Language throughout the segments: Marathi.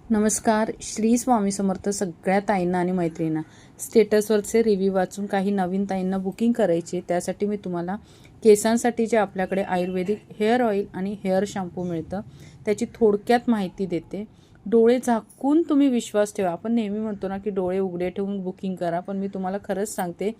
नमस्कार. श्री स्वामी समर्थ. सगळ्या ताईंना आणि मैत्रिणींना स्टेटसवरचे रिव्ह्यू वाचून काही नवीन ताईंना बुकिंग करायची, त्यासाठी मी तुम्हाला केसांसाठी जे आपल्याकडे आयुर्वेदिक हेअर ऑइल आणि हेअर शॅम्पू मिळतं त्याची थोडक्यात माहिती देते. डोळे झाकून तुम्ही विश्वास ठेवा. आपण नेहमी म्हणतो ना की डोळे उघडे ठेवून बुकिंग करा, पण मी तुम्हाला खरंच सांगते,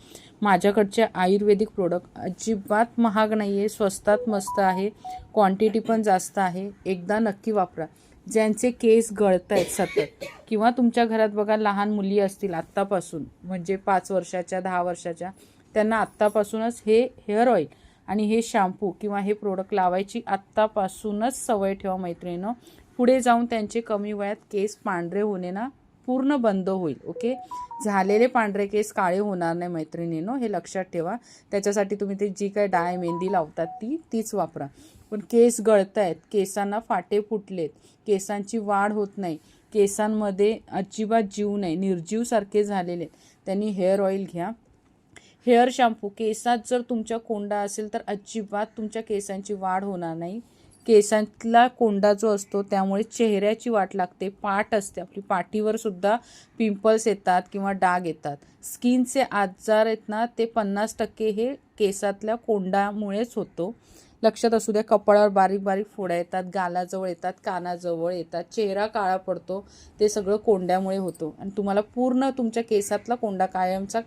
माझ्याकडचे आयुर्वेदिक प्रोडक्ट अजिबात महाग नाही आहे, स्वस्तात मस्त आहे, क्वांटिटी पण जास्त आहे. एकदा नक्की वापरा. ज्यांचे केस गळत आहेत सतत, किंवा तुमच्या घरात बघा लहान मुली असतील आत्तापासून, म्हणजे 5 वर्षाच्या 10 वर्षाच्या, त्यांना आत्तापासूनच हे हेअर ऑइल आणि हे शॅम्पू किंवा हे प्रोडक्ट लावायची आत्तापासूनच सवय ठेवा मैत्रिणींनो. पुढे जाऊन त्यांचे कमी वयात केस पांढरे होणे ना पूर्ण बंद होईल. ओके, झालेले पांढरे केस काळे होणार नाही मैत्रिणींनो, हे लक्षात ठेवा. त्याच्यासाठी तुम्ही ते जी काय डाय मेहंदी लावतात तीच वापरा. पण केस गळत आहेत, केसांना फाटे फुटलेत, केसांची वाढ होत नाही, केसांमध्ये अजिबात जीव नाही, निर्जीवसारखे झालेले, त्यांनी हेअर ऑइल घ्या. हेअर शॅम्पू केसात जर तुमच्या कोंडा असेल तर अजिबात तुमच्या केसांची वाढ होणार नाही. केसांतला कोंडा जो असतो त्यामुळे चेहऱ्याची वाट लागते, पाठ असते आपली, पाठीवर सुद्धा पिंपल्स येतात किंवा डाग येतात. स्किनचे आजार आहेत ना ते 50% हे केसातल्या कोंडामुळेच होतो. लक्षात असू द्या. कपाळावर बारीक बारीक फोड्या येतात, गालाजवळ येतात, कानाजवळ येतात, चेहरा काळा पडतो, ते सगळं कोंड्यामुळे होतो. आणि तुम्हाला पूर्ण तुमच्या केसातला कोंडा कायमचा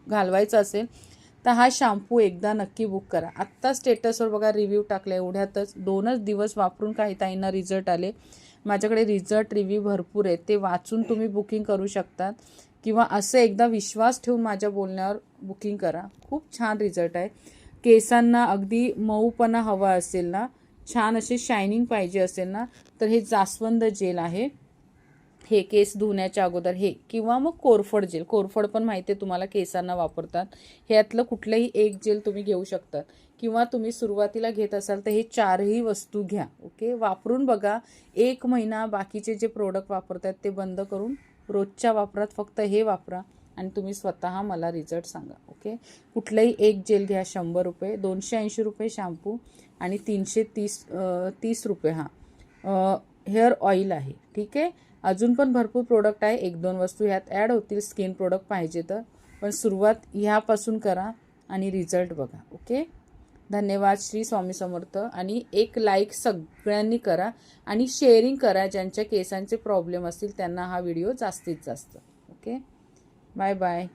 घालवायचा असेल तर हा शॅम्पू एकदा नक्की बुक करा. आत्ता स्टेटसवर बघा रिव्ह्यू टाकले, एवढ्यातच 2च दिवस वापरून काही ताईंना रिझल्ट आले. माझ्याकडे रिझल्ट रिव्ह्यू भरपूर आहेत, ते वाचून तुम्ही बुकिंग करू शकतात, किंवा असं एकदा विश्वास ठेवून माझ्या बोलण्यावर बुकिंग करा. खूप छान रिझल्ट आहे. केसांना अगदी मऊपणा हवा असेल ना, छान असे शायनिंग पाहिजे असेल ना, तर हे जास्वंद जेल आहे, हे केस धुण्याच्या अगोदर हे, किंवा मग कोरफड जेल. कोरफड पण माहिती आहे तुम्हाला, केसांना वापरतात. ह्यातलं कुठलंही एक जेल तुम्ही घेऊ शकतात, किंवा तुम्ही सुरुवातीला घेत असाल तर हे 4ही वस्तू घ्या. ओके, वापरून बघा. 1 महिना बाकीचे जे प्रोडक्ट वापरतात ते बंद करून रोजच्या वापरात फक्त हे वापरा आणि तुम्ही स्वतः मला रिझल्ट सांगा. ओके, कुठलंही एक जेल घ्या, 100 रुपये, 280 रुपये शॅम्पू आणि 330 रुपये हेअर ऑइल आहे. ठीक आहे, अजून पण भरपूर प्रोडक्ट आहे, 1-2 वस्तू ह्यात ॲड होतील स्किन प्रोडक्ट पाहिजे तर, पण सुरुवात ह्यापासून करा आणि रिझल्ट बघा. ओके, धन्यवाद. श्री स्वामी समर्थ. आणि एक लाईक सगळ्यांनी करा आणि शेअरिंग करा, ज्यांच्या केसांचे प्रॉब्लेम असतील त्यांना हा व्हिडिओ जास्तीत जास्त. Okay, bye bye.